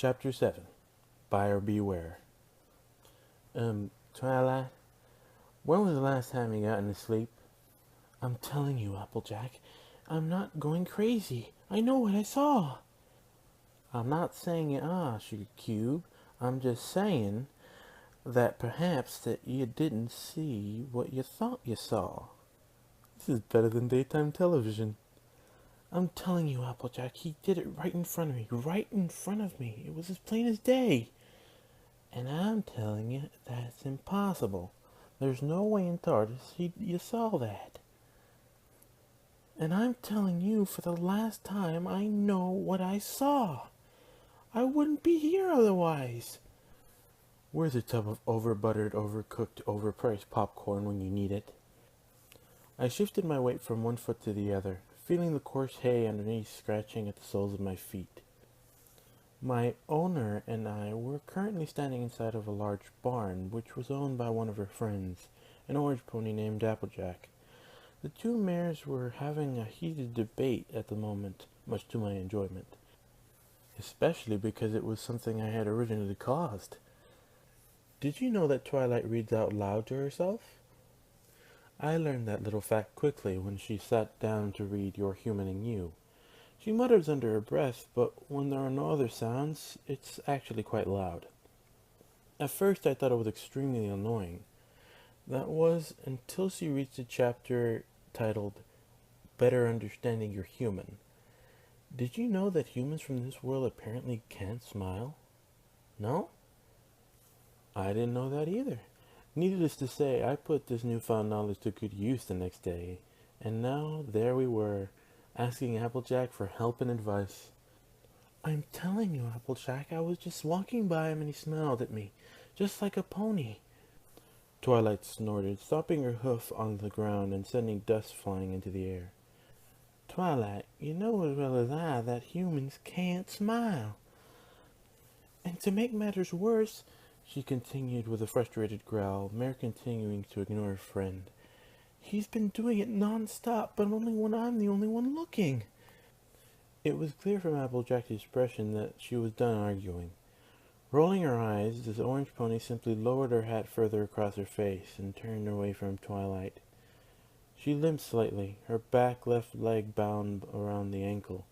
Chapter 7. Buyer Beware. Twilight, when was the last time you got any sleep? I'm telling you, Applejack, I'm not going crazy. I know what I saw. I'm not saying you are, Sugar Cube. I'm just saying that perhaps that you didn't see what you thought you saw. This is better than daytime television. I'm telling you, Applejack, he did it right in front of me. Right in front of me. It was as plain as day. And I'm telling you, that's impossible. There's no way in TARDIS you saw that. And I'm telling you for the last time, I know what I saw. I wouldn't be here otherwise. Where's a tub of over-buttered, overcooked, overpriced popcorn when you need it? I shifted my weight from one foot to the other, feeling the coarse hay underneath scratching at the soles of my feet. My owner and I were currently standing inside of a large barn, which was owned by one of her friends, an orange pony named Applejack. The two mares were having a heated debate at the moment, much to my enjoyment, especially because it was something I had originally caused. Did you know that Twilight reads out loud to herself? I learned that little fact quickly when she sat down to read Your Human and You. She mutters under her breath, but when there are no other sounds, it's actually quite loud. At first I thought it was extremely annoying. That was until she reached a chapter titled Better Understanding Your Human. Did you know that humans from this world apparently can't smile? No? I didn't know that either. Needless to say, I put this newfound knowledge to good use the next day, and now there we were, asking Applejack for help and advice. I'm telling you, Applejack, I was just walking by him and he smiled at me, just like a pony. Twilight snorted, stomping her hoof on the ground and sending dust flying into the air. Twilight, you know as well as I that humans can't smile. And to make matters worse, she continued with a frustrated growl, Mare continuing to ignore her friend. He's been doing it non-stop, but only when I'm the only one looking. It was clear from Applejack's expression that she was done arguing. Rolling her eyes, the orange pony simply lowered her hat further across her face and turned away from Twilight. She limped slightly, her back left leg bound around the ankle.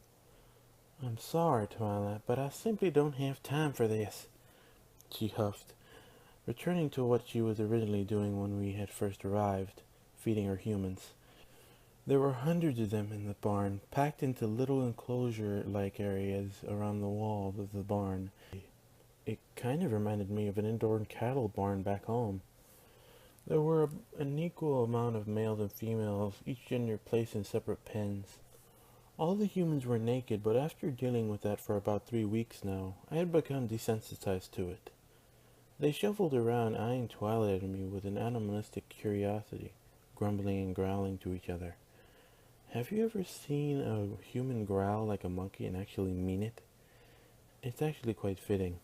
I'm sorry, Twilight, but I simply don't have time for this, she huffed, returning to what she was originally doing when we had first arrived, feeding her humans. There were hundreds of them in the barn, packed into little enclosure-like areas around the walls of the barn. It kind of reminded me of an indoor cattle barn back home. There were an equal amount of males and females, each gender placed in separate pens. All the humans were naked, but after dealing with that for about 3 weeks now, I had become desensitized to it. They shuffled around, eyeing Twilight at me with an animalistic curiosity, grumbling and growling to each other. Have you ever seen a human growl like a monkey and actually mean it? It's actually quite fitting.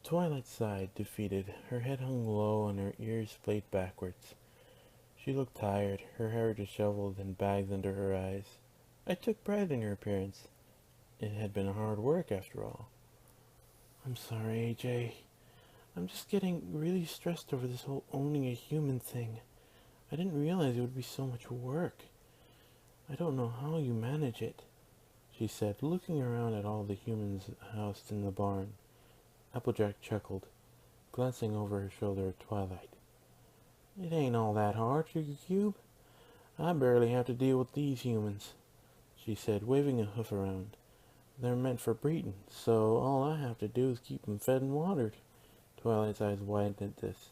Twilight sighed, defeated. Her head hung low and her ears splayed backwards. She looked tired, her hair disheveled and bags under her eyes. I took pride in her appearance. It had been hard work, after all. I'm sorry, AJ. I'm just getting really stressed over this whole owning a human thing. I didn't realize it would be so much work. I don't know how you manage it, she said, looking around at all the humans housed in the barn. Applejack chuckled, glancing over her shoulder at Twilight. It ain't all that hard, Sugar Cube. I barely have to deal with these humans, she said, waving a hoof around. They're meant for breeding, so all I have to do is keep them fed and watered. Twilight's eyes widened at this.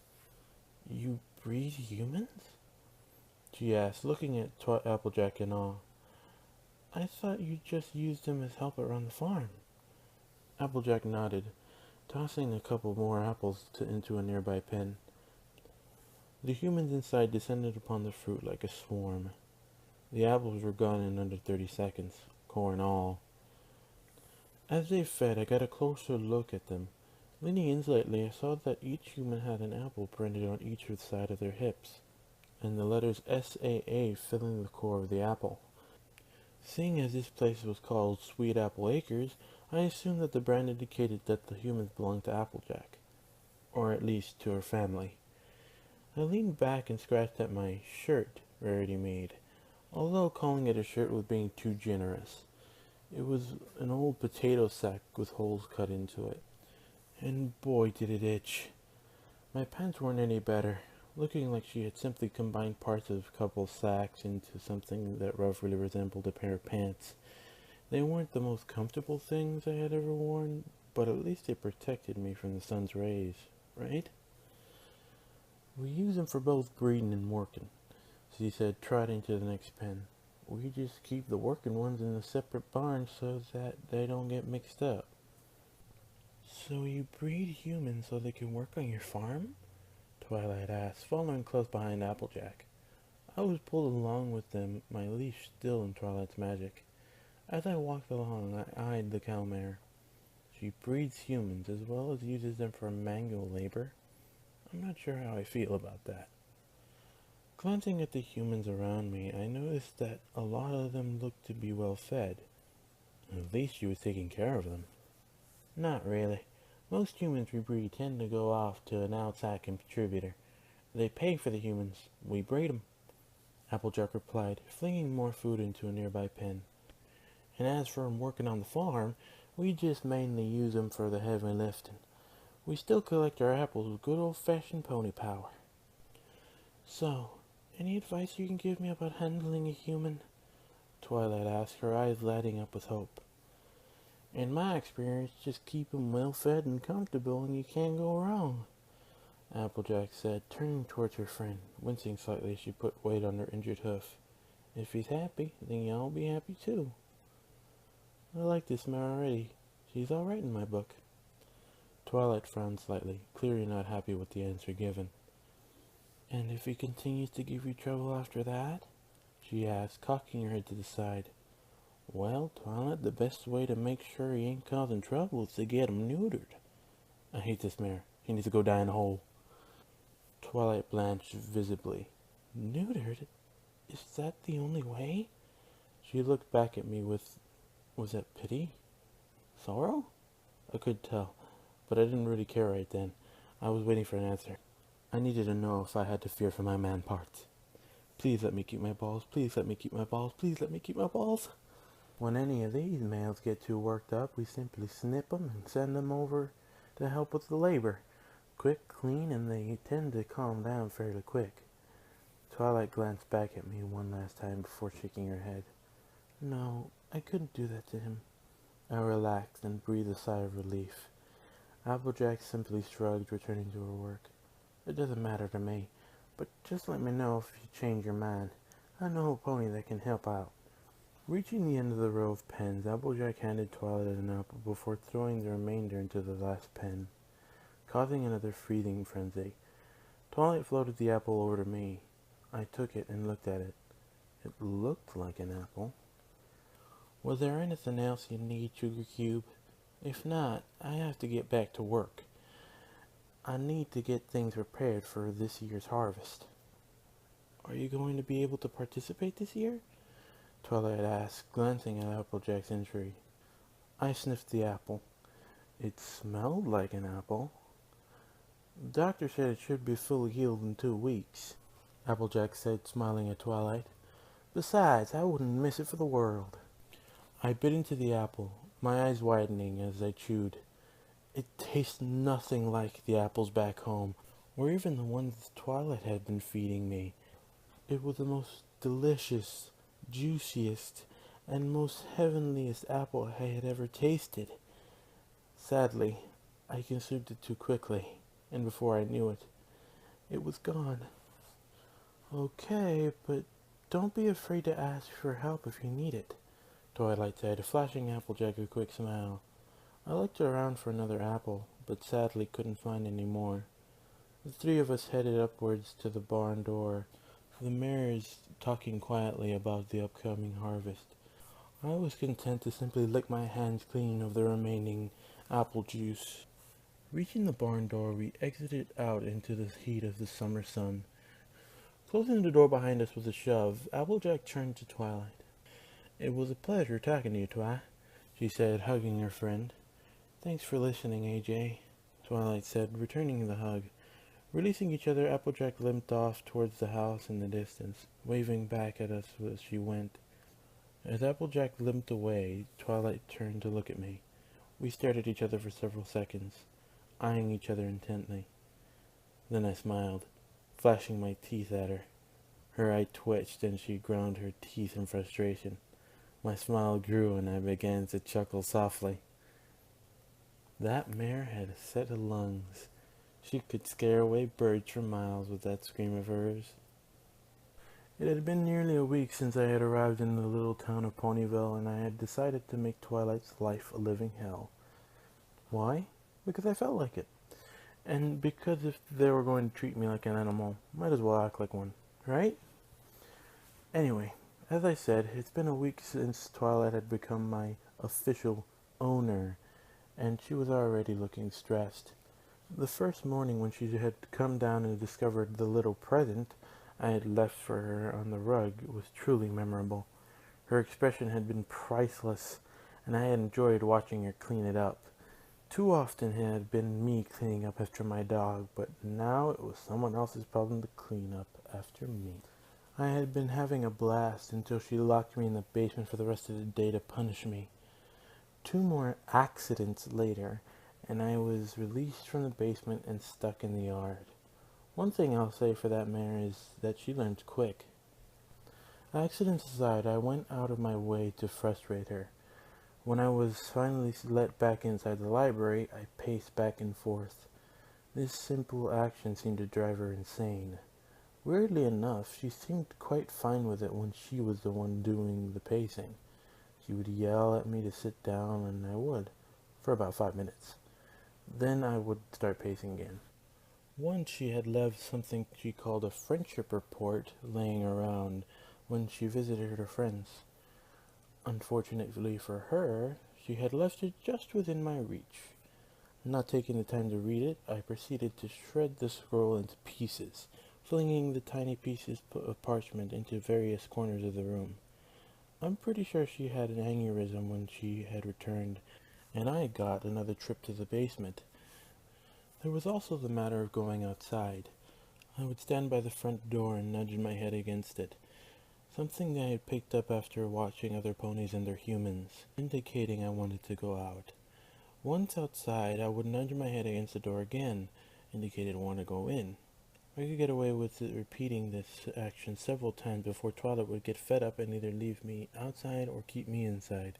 You breed humans? She asked, looking at Applejack in awe. I thought you just used them as help around the farm. Applejack nodded, tossing a couple more apples into a nearby pen. The humans inside descended upon the fruit like a swarm. The apples were gone in under 30 seconds, core and all. As they fed, I got a closer look at them. Leaning in slightly, I saw that each human had an apple printed on each side of their hips, and the letters SAA filling the core of the apple. Seeing as this place was called Sweet Apple Acres, I assumed that the brand indicated that the humans belonged to Applejack, or at least to her family. I leaned back and scratched at my shirt Rarity made, although calling it a shirt was being too generous. It was an old potato sack with holes cut into it, and boy did it itch. My pants weren't any better, looking like she had simply combined parts of a couple sacks into something that roughly resembled a pair of pants. They weren't the most comfortable things I had ever worn, but at least they protected me from the sun's rays, right? We use them for both breeding and working, she said, trotting to the next pen. We just keep the working ones in a separate barn so that they don't get mixed up. So you breed humans so they can work on your farm? Twilight asked, following close behind Applejack. I was pulled along with them, my leash still in Twilight's magic. As I walked along, I eyed the cow mare. She breeds humans as well as uses them for manual labor. I'm not sure how I feel about that. Glancing at the humans around me, I noticed that a lot of them looked to be well fed. At least she was taking care of them. Not really. Most humans we breed tend to go off to an outside contributor. They pay for the humans. We breed them. Applejack replied, flinging more food into a nearby pen. And as for working on the farm, we just mainly use them for the heavy lifting. We still collect our apples with good old-fashioned pony power. So, any advice you can give me about handling a human? Twilight asked, her eyes lighting up with hope. In my experience, just keep him well fed and comfortable and you can't go wrong, Applejack said, turning towards her friend, wincing slightly as she put weight on her injured hoof. If he's happy, then y'all be happy too. I like this mare already. She's all right in my book. Twilight frowned slightly, clearly not happy with the answer given. And if he continues to give you trouble after that? She asked, cocking her head to the side. Well, Twilight, the best way to make sure he ain't causing trouble is to get him neutered. I hate this mare. He needs to go die in a hole. Twilight blanched visibly. Neutered? Is that the only way? She looked back at me with, was that pity? Sorrow? I could tell, but I didn't really care right then. I was waiting for an answer. I needed to know if I had to fear for my man parts. Please let me keep my balls. Please let me keep my balls. Please let me keep my balls. When any of these males get too worked up, we simply snip them and send them over to help with the labor. Quick, clean, and they tend to calm down fairly quick. Twilight glanced back at me one last time before shaking her head. No, I couldn't do that to him. I relaxed and breathed a sigh of relief. Applejack simply shrugged, returning to her work. It doesn't matter to me, but just let me know if you change your mind. I know a pony that can help out. Reaching the end of the row of pens, Applejack handed Twilight an apple before throwing the remainder into the last pen, causing another freezing frenzy. Twilight floated the apple over to me. I took it and looked at it. It looked like an apple. Was there anything else you need, Sugar Cube? If not, I have to get back to work. I need to get things prepared for this year's harvest. Are you going to be able to participate this year? Twilight asked, glancing at Applejack's injury. I sniffed the apple. It smelled like an apple. The doctor said it should be fully healed in 2 weeks, Applejack said, smiling at Twilight. Besides, I wouldn't miss it for the world. I bit into the apple, my eyes widening as I chewed. It tastes nothing like the apples back home, or even the ones Twilight had been feeding me. It was the most delicious, juiciest, and most heavenliest apple I had ever tasted. Sadly, I consumed it too quickly, and before I knew it, it was gone. Okay, but don't be afraid to ask for help if you need it, Twilight said, flashing Applejack a quick smile. I looked around for another apple, but sadly couldn't find any more. The 3 of us headed upwards to the barn door, the mares talking quietly about the upcoming harvest. I was content to simply lick my hands clean of the remaining apple juice. Reaching the barn door, we exited out into the heat of the summer sun. Closing the door behind us with a shove, Applejack turned to Twilight. It was a pleasure talking to you, Twi. she said, hugging her friend. Thanks for listening, AJ, Twilight said, returning the hug. Releasing each other, Applejack limped off towards the house in the distance, waving back at us as she went. As Applejack limped away, Twilight turned to look at me. We stared at each other for several seconds, eyeing each other intently. Then I smiled, flashing my teeth at her. Her eye twitched and she ground her teeth in frustration. My smile grew and I began to chuckle softly. That mare had a set of lungs. She could scare away birds for miles with that scream of hers. It had been nearly a week since I had arrived in the little town of Ponyville, and I had decided to make Twilight's life a living hell. Why? Because I felt like it. And because if they were going to treat me like an animal, might as well act like one, right? Anyway, as I said, it's been a week since Twilight had become my official owner, and she was already looking stressed. The first morning when she had come down and discovered the little present I had left for her on the rug was truly memorable. Her expression had been priceless, and I had enjoyed watching her clean it up. Too often it had been me cleaning up after my dog, but now it was someone else's problem to clean up after me. I had been having a blast until she locked me in the basement for the rest of the day to punish me. 2 more accidents later, and I was released from the basement and stuck in the yard. One thing I'll say for that mare is that she learns quick. Accidents aside, I went out of my way to frustrate her. When I was finally let back inside the library, I paced back and forth. This simple action seemed to drive her insane. Weirdly enough, she seemed quite fine with it when she was the one doing the pacing. She would yell at me to sit down, and I would, for about 5 minutes. Then I would start pacing again. Once she had left something she called a friendship report laying around when she visited her friends. Unfortunately for her, she had left it just within my reach. Not taking the time to read it, I proceeded to shred the scroll into pieces, flinging the tiny pieces of parchment into various corners of the room. I'm pretty sure she had an aneurysm when she had returned, and I got another trip to the basement. There was also the matter of going outside. I would stand by the front door and nudge my head against it, something I had picked up after watching other ponies and their humans, indicating I wanted to go out. Once outside, I would nudge my head against the door again, indicating I wanted to go in. I could get away with repeating this action several times before Twilight would get fed up and either leave me outside or keep me inside.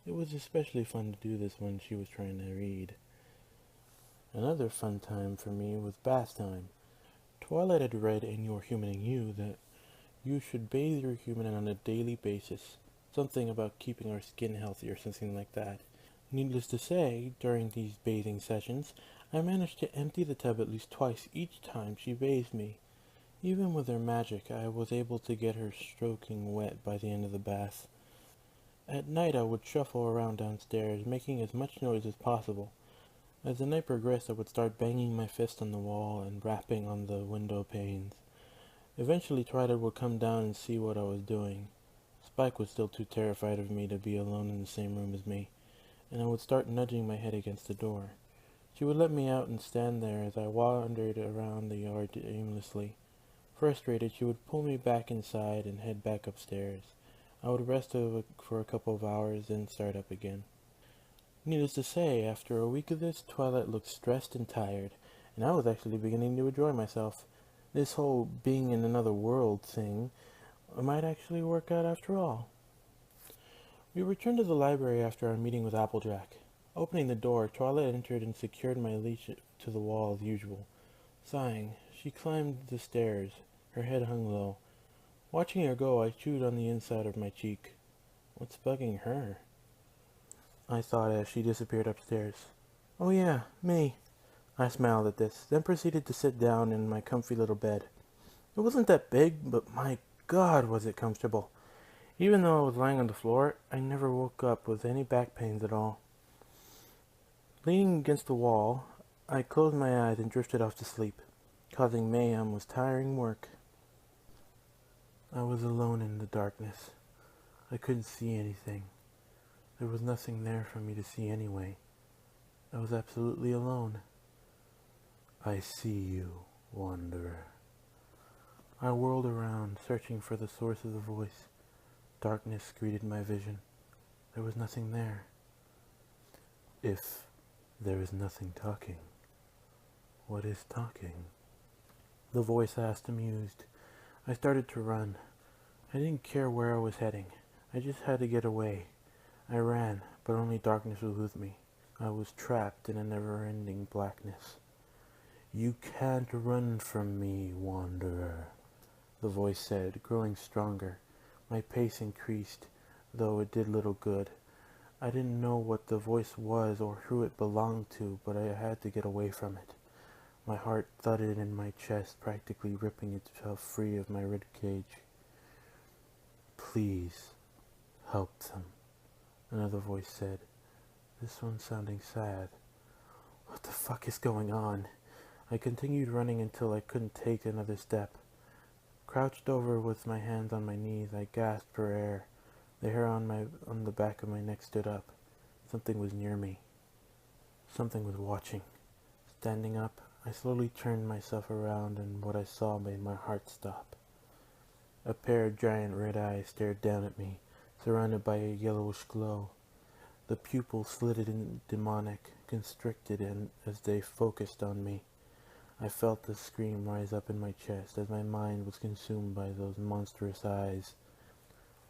It was especially fun to do this when she was trying to read. Another fun time for me was bath time. Twilight had read in Your Humaning You that you should bathe your human on a daily basis. Something about keeping our skin healthy or something like that. Needless to say, during these bathing sessions, I managed to empty the tub at least twice each time she bathed me. Even with her magic, I was able to get her stroking wet by the end of the bath. At night I would shuffle around downstairs, making as much noise as possible. As the night progressed, I would start banging my fist on the wall and rapping on the window panes. Eventually, Twilight would come down and see what I was doing. Spike was still too terrified of me to be alone in the same room as me, and I would start nudging my head against the door. She would let me out and stand there as I wandered around the yard aimlessly. Frustrated, she would pull me back inside and head back upstairs. I would rest for a couple of hours, then start up again. Needless to say, after a week of this, Twilight looked stressed and tired, and I was actually beginning to enjoy myself. This whole being in another world thing might actually work out after all. We returned to the library after our meeting with Applejack. Opening the door, Twilight entered and secured my leash to the wall as usual. Sighing, she climbed the stairs. Her head hung low. Watching her go, I chewed on the inside of my cheek. What's bugging her? I thought as she disappeared upstairs. Oh yeah, me. I smiled at this, then proceeded to sit down in my comfy little bed. It wasn't that big, but my God was it comfortable. Even though I was lying on the floor, I never woke up with any back pains at all. Leaning against the wall, I closed my eyes and drifted off to sleep. Causing mayhem was tiring work. I was alone in the darkness. I couldn't see anything. There was nothing there for me to see anyway. I was absolutely alone. I see you, wanderer. I whirled around, searching for the source of the voice. Darkness greeted my vision. There was nothing there. If there is nothing talking, what is talking? The voice asked, amused. I started to run. I didn't care where I was heading. I just had to get away. I ran, but only darkness was with me. I was trapped in a never-ending blackness. You can't run from me, wanderer, the voice said, growing stronger. My pace increased, though it did little good. I didn't know what the voice was or who it belonged to, but I had to get away from it. My heart thudded in my chest, practically ripping itself free of my ribcage. Please, help them, another voice said, this one sounding sad. What the fuck is going on? I continued running until I couldn't take another step. Crouched over with my hands on my knees, I gasped for air. The hair on the back of my neck stood up. Something was near me. Something was watching. Standing up, I slowly turned myself around, and what I saw made my heart stop. A pair of giant red eyes stared down at me, surrounded by a yellowish glow. The pupils slitted and demonic, constricted, and as they focused on me, I felt a scream rise up in my chest as my mind was consumed by those monstrous eyes.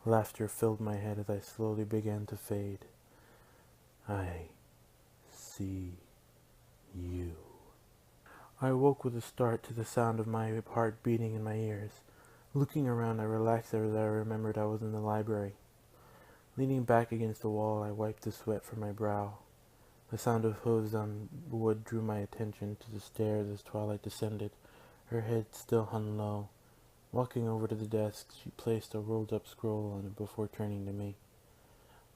Laughter filled my head as I slowly began to fade. I see you. I awoke with a start to the sound of my heart beating in my ears. Looking around, I relaxed as I remembered I was in the library. Leaning back against the wall, I wiped the sweat from my brow. The sound of hooves on wood drew my attention to the stairs as twilight descended. Her head still hung low. Walking over to the desk, she placed a rolled-up scroll on it before turning to me.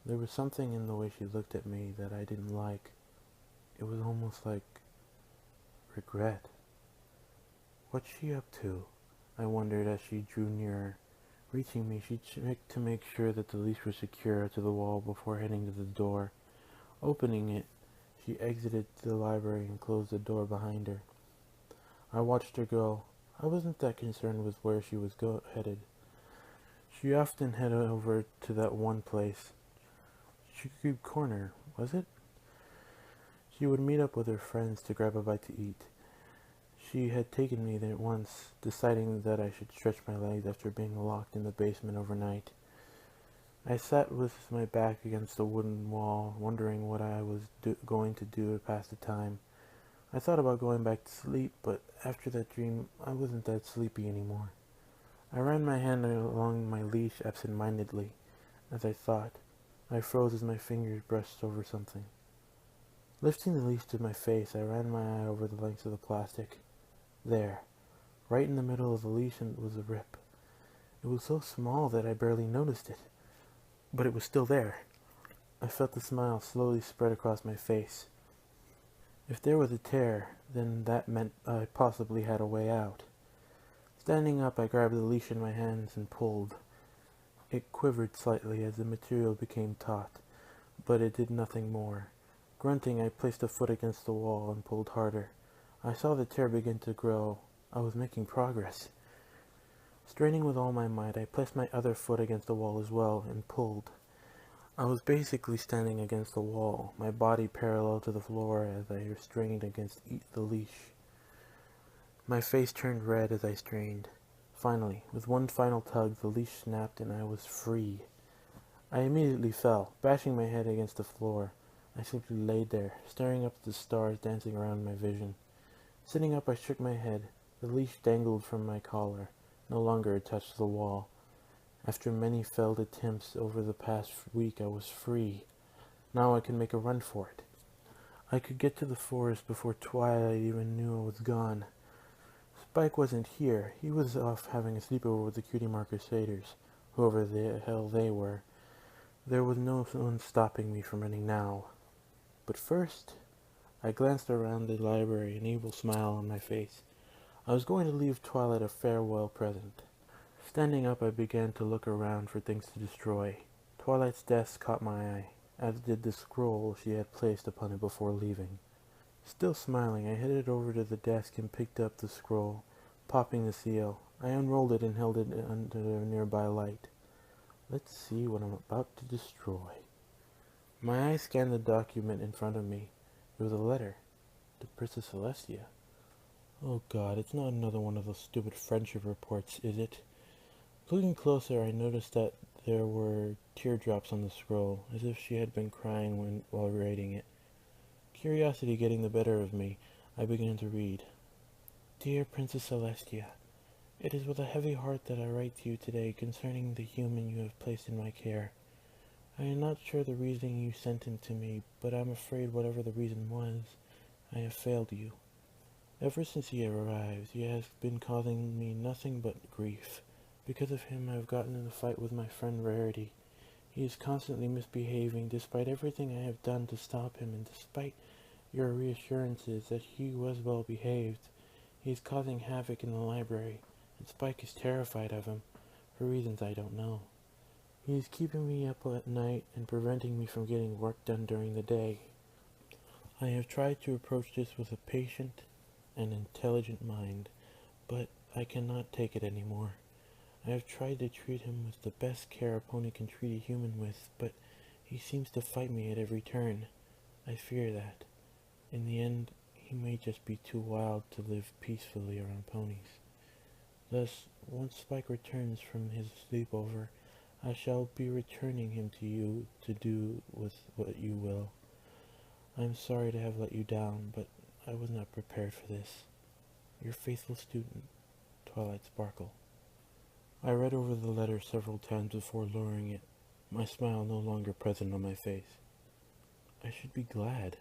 There was something in the way she looked at me that I didn't like. It was almost like regret. What's she up to? I wondered as she drew nearer. Reaching me, she checked to make sure that the leash was secure to the wall before heading to the door. Opening it, she exited the library and closed the door behind her. I watched her go. I wasn't that concerned with where she was headed. She often headed over to that one place. Street Corner, was it? She would meet up with her friends to grab a bite to eat. She had taken me there once, deciding that I should stretch my legs after being locked in the basement overnight. I sat with my back against the wooden wall, wondering what I was going to do to pass the time. I thought about going back to sleep, but after that dream, I wasn't that sleepy anymore. I ran my hand along my leash absent-mindedly. As I thought, I froze as my fingers brushed over something. Lifting the leash to my face, I ran my eye over the length of the plastic. There, right in the middle of the leash, was a rip. It was so small that I barely noticed it, but it was still there. I felt the smile slowly spread across my face. If there was a tear, then that meant I possibly had a way out. Standing up, I grabbed the leash in my hands and pulled. It quivered slightly as the material became taut, but it did nothing more. Grunting, I placed a foot against the wall and pulled harder. I saw the tear begin to grow. I was making progress. Straining with all my might, I placed my other foot against the wall as well and pulled. I was basically standing against the wall, my body parallel to the floor as I strained against the leash. My face turned red as I strained. Finally, with one final tug, the leash snapped and I was free. I immediately fell, bashing my head against the floor. I simply laid there, staring up at the stars dancing around my vision. Sitting up, I shook my head. The leash dangled from my collar, no longer attached to the wall. After many failed attempts over the past week, I was free. Now I could make a run for it. I could get to the forest before Twilight even knew I was gone. Spike wasn't here. He was off having a sleepover with the Cutie Mark Crusaders, whoever the hell they were. There was no one stopping me from running now. But first, I glanced around the library, an evil smile on my face. I was going to leave Twilight a farewell present. Standing up, I began to look around for things to destroy. Twilight's desk caught my eye. as did the scroll she had placed upon it before leaving. Still smiling, I headed over to the desk and picked up the scroll, popping the seal. I unrolled it and held it under a nearby light. Let's see what I'm about to destroy. My eyes scanned the document in front of me. It was a letter to Princess Celestia. Oh God, it's not another one of those stupid friendship reports, is it? Looking closer, I noticed that there were teardrops on the scroll, as if she had been crying while writing it. Curiosity getting the better of me, I began to read. Dear Princess Celestia, it is with a heavy heart that I write to you today concerning the human you have placed in my care. I am not sure the reason you sent him to me, but I'm afraid whatever the reason was, I have failed you. Ever since he arrived, he has been causing me nothing but grief. Because of him, I have gotten in a fight with my friend Rarity. He is constantly misbehaving, despite everything I have done to stop him, and despite your reassurances that he was well behaved. He is causing havoc in the library, and Spike is terrified of him, for reasons I don't know. He is keeping me up at night and preventing me from getting work done during the day. I have tried to approach this with a patient and intelligent mind, but I cannot take it anymore. I have tried to treat him with the best care a pony can treat a human with, but he seems to fight me at every turn. I fear that, in the end, he may just be too wild to live peacefully around ponies. Thus, once Spike returns from his sleepover, I shall be returning him to you to do with what you will. I am sorry to have let you down, but I was not prepared for this. Your faithful student, Twilight Sparkle. I read over the letter several times before lowering it, my smile no longer present on my face. I should be glad,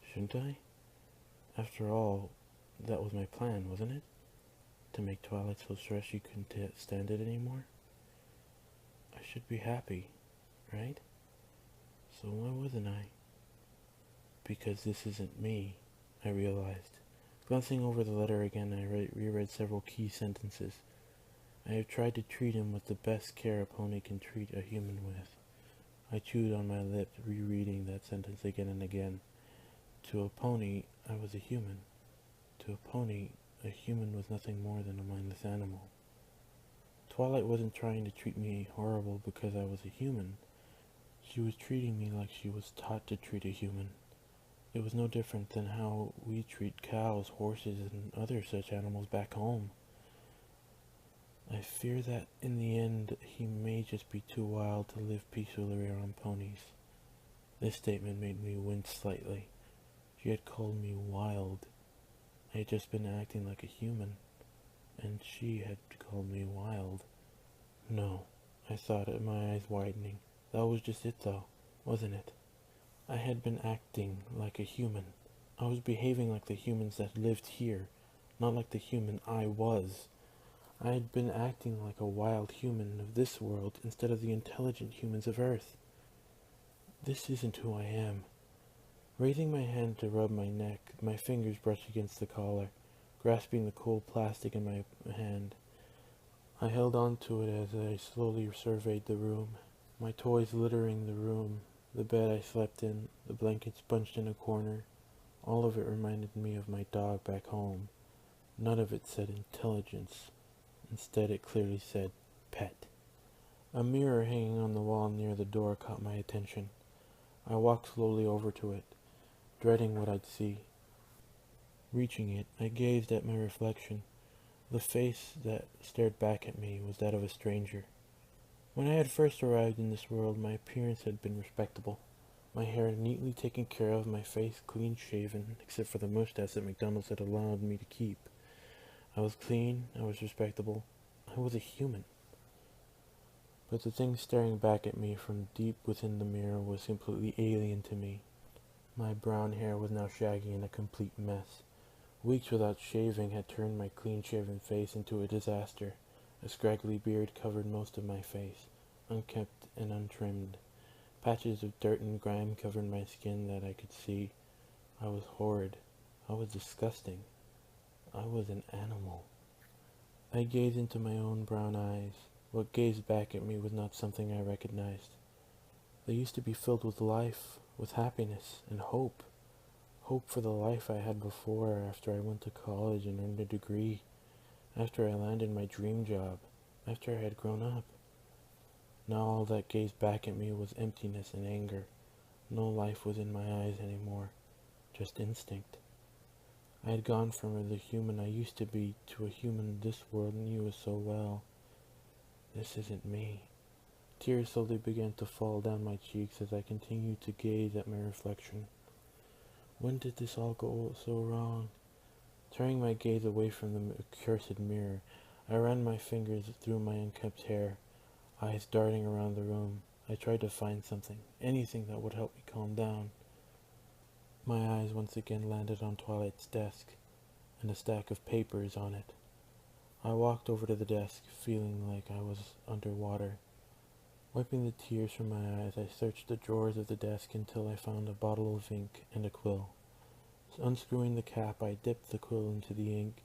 shouldn't I? After all, that was my plan, wasn't it? To make Twilight so stressed she couldn't stand it anymore? I should be happy, right? So why wasn't I? Because this isn't me, I realized. Glancing over the letter again, I reread several key sentences. I have tried to treat him with the best care a pony can treat a human with. I chewed on my lip, rereading that sentence again and again. To a pony, I was a human. To a pony, a human was nothing more than a mindless animal. Twilight wasn't trying to treat me horrible because I was a human. She was treating me like she was taught to treat a human. It was no different than how we treat cows, horses, and other such animals back home. I fear that in the end he may just be too wild to live peacefully around ponies. This statement made me wince slightly. She had called me wild. I had just been acting like a human, and she had called me wild. No, I thought, my eyes widening. That was just it though, wasn't it? I had been acting like a human. I was behaving like the humans that lived here, not like the human I was. I had been acting like a wild human of this world instead of the intelligent humans of Earth. This isn't who I am. Raising my hand to rub my neck, my fingers brushed against the collar, grasping the cold plastic in my hand. I held on to it as I slowly surveyed the room, my toys littering the room, the bed I slept in, the blankets bunched in a corner. All of it reminded me of my dog back home. None of it said intelligence. Instead, it clearly said pet. A mirror hanging on the wall near the door caught my attention. I walked slowly over to it, dreading what I'd see. Reaching it, I gazed at my reflection. The face that stared back at me was that of a stranger. When I had first arrived in this world, my appearance had been respectable. My hair neatly taken care of, my face clean shaven, except for the mustache that McDonald's had allowed me to keep. I was clean, I was respectable, I was a human. But the thing staring back at me from deep within the mirror was completely alien to me. My brown hair was now shaggy and a complete mess. Weeks without shaving had turned my clean-shaven face into a disaster. A scraggly beard covered most of my face, unkempt and untrimmed. Patches of dirt and grime covered my skin that I could see. I was horrid. I was disgusting. I was an animal. I gazed into my own brown eyes. What gazed back at me was not something I recognized. They used to be filled with life, with happiness, and hope. Hope for the life I had before, after I went to college and earned a degree, after I landed my dream job, after I had grown up. Now all that gazed back at me was emptiness and anger. No life was in my eyes anymore, just instinct. I had gone from the human I used to be to a human this world knew so well. This isn't me. Tears slowly began to fall down my cheeks as I continued to gaze at my reflection. When did this all go so wrong? Turning my gaze away from the accursed mirror, I ran my fingers through my unkempt hair, eyes darting around the room. I tried to find something, anything that would help me calm down. My eyes once again landed on Twilight's desk, and a stack of papers on it. I walked over to the desk, feeling like I was underwater. Wiping the tears from my eyes, I searched the drawers of the desk until I found a bottle of ink and a quill. Unscrewing the cap, I dipped the quill into the ink.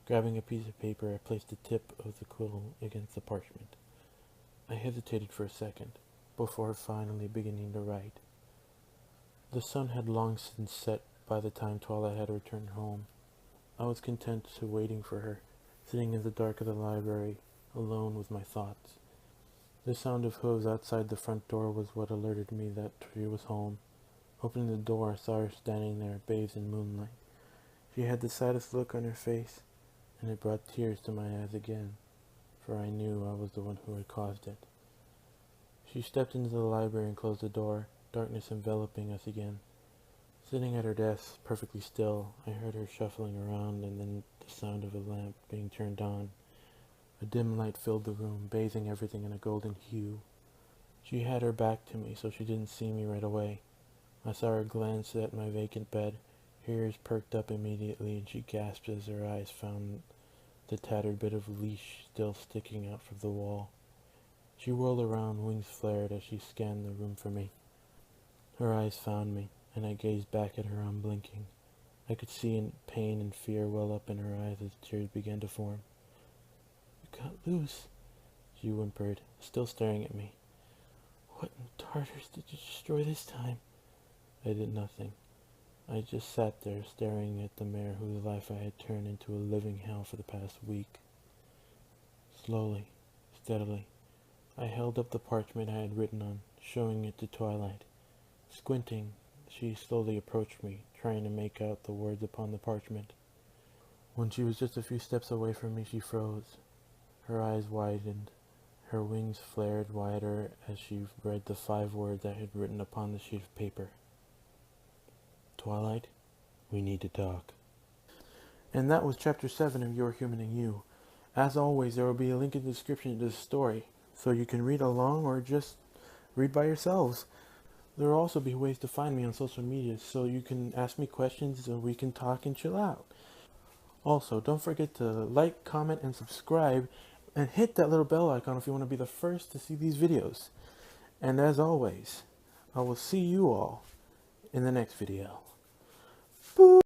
Grabbing a piece of paper, I placed the tip of the quill against the parchment. I hesitated for a second, before finally beginning to write. The sun had long since set by the time Twilight had returned home. I was content to waiting for her, sitting in the dark of the library, alone with my thoughts. The sound of hooves outside the front door was what alerted me that she was home. Opening the door, I saw her standing there, bathed in moonlight. She had the saddest look on her face, and it brought tears to my eyes again, for I knew I was the one who had caused it. She stepped into the library and closed the door, darkness enveloping us again. Sitting at her desk, perfectly still, I heard her shuffling around and then the sound of a lamp being turned on. A dim light filled the room, bathing everything in a golden hue. She had her back to me, so she didn't see me right away. I saw her glance at my vacant bed. Her ears perked up immediately, and she gasped as her eyes found the tattered bit of leash still sticking out from the wall. She whirled around, wings flared as she scanned the room for me. Her eyes found me, and I gazed back at her unblinking. I could see pain and fear well up in her eyes as tears began to form. "You got loose," she whimpered, still staring at me. "What in tartars did you destroy this time?" I did nothing. I just sat there staring at the mare whose life I had turned into a living hell for the past week. Slowly, steadily, I held up the parchment I had written on, showing it to Twilight. Squinting, she slowly approached me, trying to make out the words upon the parchment. When she was just a few steps away from me, she froze. Her eyes widened. Her wings flared wider as she read the 5 words I had written upon the sheet of paper. "Twilight, we need to talk." And that was Chapter 7 of Your Human and You. As always, there will be a link in the description to this story, so you can read along or just read by yourselves. There will also be ways to find me on social media, so you can ask me questions and we can talk and chill out. Also, don't forget to like, comment, and subscribe, and hit that little bell icon if you want to be the first to see these videos. And as always, I will see you all in the next video. Boo!